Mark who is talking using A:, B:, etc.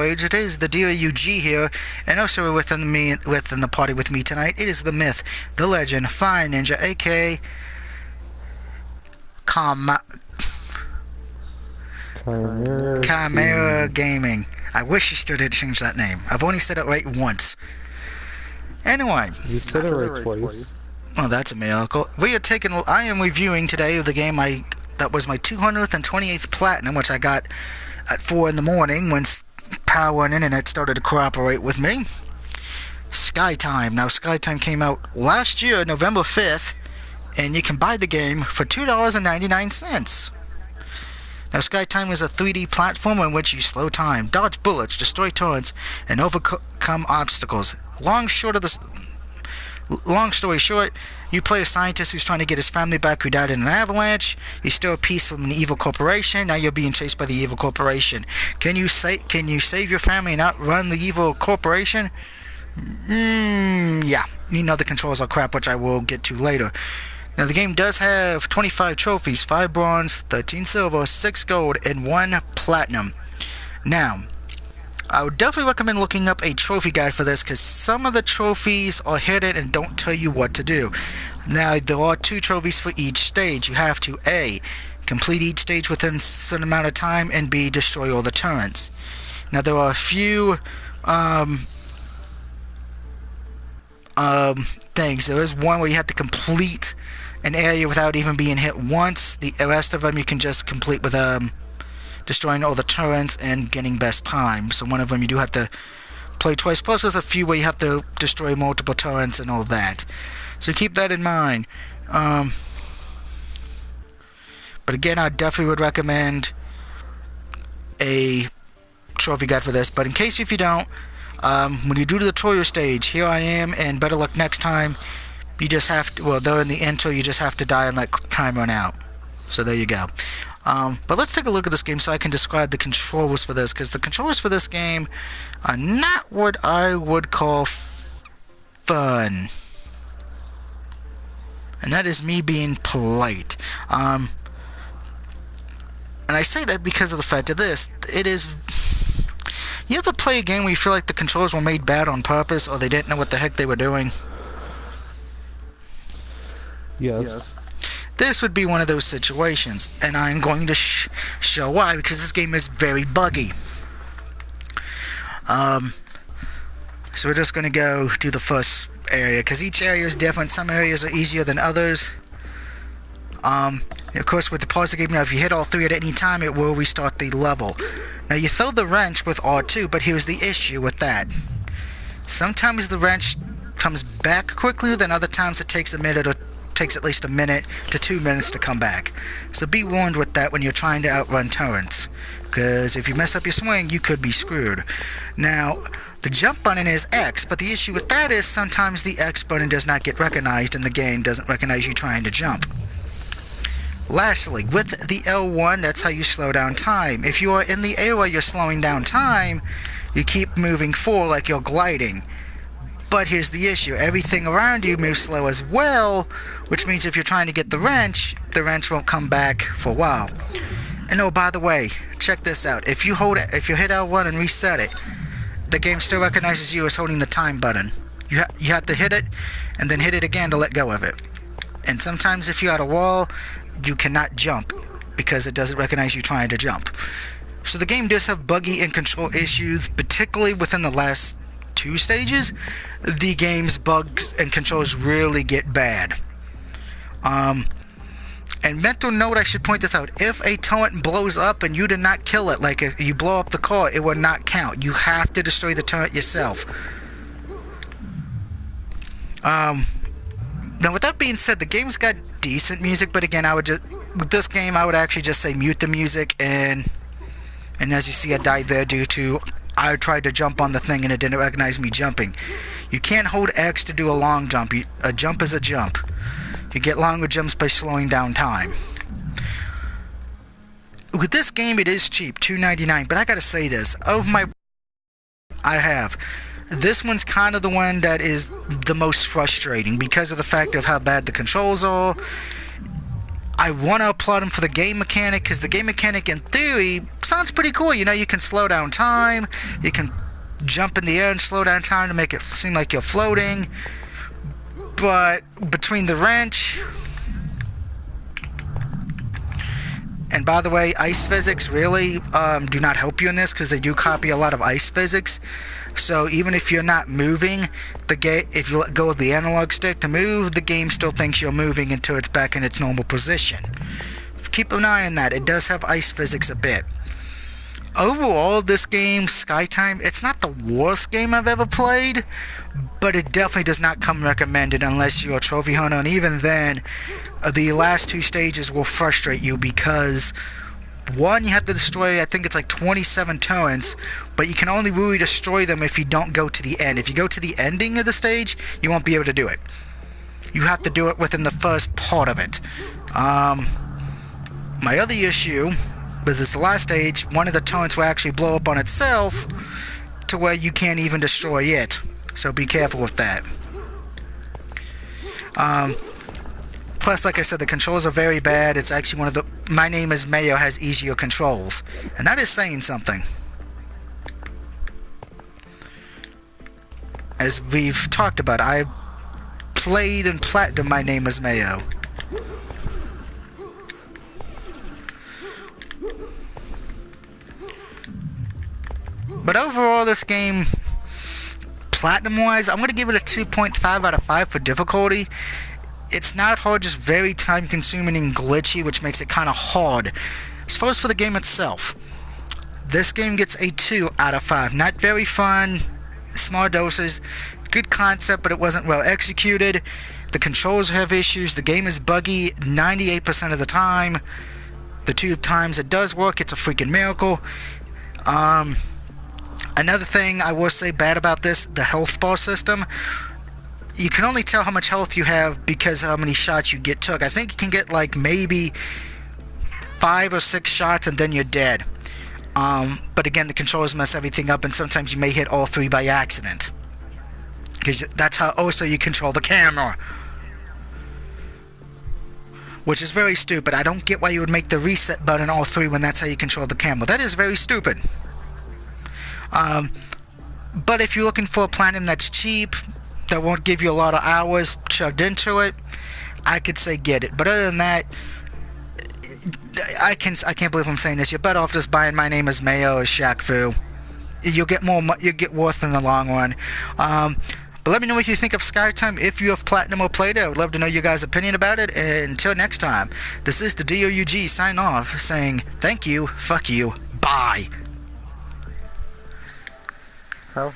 A: Voyage. It is the dear UG here, and also within the party with me tonight, it is the myth, the legend, Fine Ninja, aka Chimera Gaming. I wish you still did change that name. I've only said it right once. Anyway.
B: You said it right twice.
A: Oh, that's a miracle. I am reviewing today the game that was my 228th platinum, which I got at 4 in the morning when power and internet started to cooperate with me. Skytime. Now, Skytime came out last year, November 5th, and you can buy the game for $2.99. Now, Skytime is a 3D platform in which you slow time, dodge bullets, destroy turrets, and overcome obstacles. Long story short, you play a scientist who's trying to get his family back who died in an avalanche. You steal a piece from an evil corporation. Now you're being chased by the evil corporation. Can you save your family and outrun the evil corporation? Yeah. You know the controls are crap, which I will get to later. Now the game does have 25 trophies, 5 bronze, 13 silver, 6 gold, and 1 platinum. Now, I would definitely recommend looking up a trophy guide for this, because some of the trophies are hidden and don't tell you what to do. Now, there are 2 trophies for each stage. You have to A, complete each stage within a certain amount of time, and B, destroy all the turrets. Now, there are a few things. There is one where you have to complete an area without even being hit once. The rest of them you can just complete with destroying all the turrets and getting best time. So one of them you do have to play twice. Plus there's a few where you have to destroy multiple turrets and all that. So keep that in mind. But again, I definitely would recommend a trophy guide for this. But in case if you don't, when you do the tutorial stage, here I am, and better luck next time. You just have to, well, though in the intro, you just have to die and let time run out. So there you go. But let's take a look at this game so I can describe the controls for this, because the controls for this game are not what I would call fun. And that is me being polite. And I say that because of the fact of this. It is... You ever play a game where you feel like the controls were made bad on purpose, or they didn't know what the heck they were doing?
B: Yes.
A: This would be one of those situations, and I'm going to show why, because this game is very buggy. So we're just going to go do the first area, because each area is different. Some areas are easier than others. Of course, with the pause game, now if you hit all 3 at any time, it will restart the level. Now you throw the wrench with R2, but here's the issue with that. Sometimes the wrench comes back quickly, then other times it takes a minute or takes at least a minute to 2 minutes to come back. So be warned with that when you're trying to outrun turrets, because if you mess up your swing, you could be screwed. Now, the jump button is X, but the issue with that is sometimes the X button does not get recognized and the game doesn't recognize you trying to jump. Lastly, with the L1, that's how you slow down time. If you are in the air while you're slowing down time, you keep moving forward like you're gliding. But here's the issue. Everything around you moves slow as well, which means if you're trying to get the wrench won't come back for a while. And oh, by the way, check this out. If you hit L1 and reset it, the game still recognizes you as holding the time button. You have to hit it, and then hit it again to let go of it. And sometimes if you're at a wall, you cannot jump, because it doesn't recognize you trying to jump. So the game does have buggy and control issues, particularly within the last 2 stages. The game's bugs and controls really get bad. And mental note, I should point this out. If a turret blows up and you did not kill it, like if you blow up the car, it will not count. You have to destroy the turret yourself. Now with that being said, the game's got decent music, but again, with this game, I would actually just say mute the music, and as you see, I died there due to I tried to jump on the thing and it didn't recognize me jumping. You can't hold X to do a long jump. A jump is a jump. You get longer jumps by slowing down time. With this game, it is cheap, $2.99, but I gotta say this, this one's kind of the one that is the most frustrating because of the fact of how bad the controls are. I want to applaud him for the game mechanic, because the game mechanic in theory sounds pretty cool. You know, you can slow down time, you can jump in the air and slow down time to make it seem like you're floating. But between the wrench, and by the way, ice physics really do not help you in this, because they do copy a lot of ice physics. So even if you're not moving, if you let go of the analog stick to move, the game still thinks you're moving until it's back in its normal position. Keep an eye on that. It does have ice physics a bit. Overall, this game, Skytime, it's not the worst game I've ever played, but it definitely does not come recommended unless you're a trophy hunter, and even then, the last two stages will frustrate you because, one, you have to destroy, I think it's like 27 turrets, but you can only really destroy them if you don't go to the end. If you go to the ending of the stage, you won't be able to do it. You have to do it within the first part of it. My other issue with this last stage, one of the turrets will actually blow up on itself to where you can't even destroy it. So be careful with that. Plus, like I said, the controls are very bad. It's actually one of the... My Name is Mayo has easier controls. And that is saying something. As we've talked about, I played and platinum My Name is Mayo. But overall, this game, platinum-wise, I'm going to give it a 2.5 out of 5 for difficulty. It's not hard, just very time-consuming and glitchy, which makes it kind of hard. As far as for the game itself, this game gets a 2 out of 5. Not very fun, small doses, good concept, but it wasn't well executed. The controls have issues, the game is buggy 98% of the time. The 2 times it does work, it's a freaking miracle. Another thing I will say bad about this, the health bar system. You can only tell how much health you have because of how many shots you took. I think you can get like maybe 5 or 6 shots and then you're dead. But again, the controls mess everything up, and sometimes you may hit all 3 by accident. Because that's how also you control the camera. Which is very stupid. I don't get why you would make the reset button all 3 when that's how you control the camera. That is very stupid. But if you're looking for a platinum that's cheap, that won't give you a lot of hours chugged into it, I could say get it. But other than that, I can't believe I'm saying this. You're better off just buying My Name is Mayo or Shaq Fu. You'll get more. You'll get worth in the long run. But let me know what you think of Skytime. If you have platinum or played it, I would love to know your guys' opinion about it. And until next time, this is the DOUG sign off, saying thank you, fuck you, bye.
B: How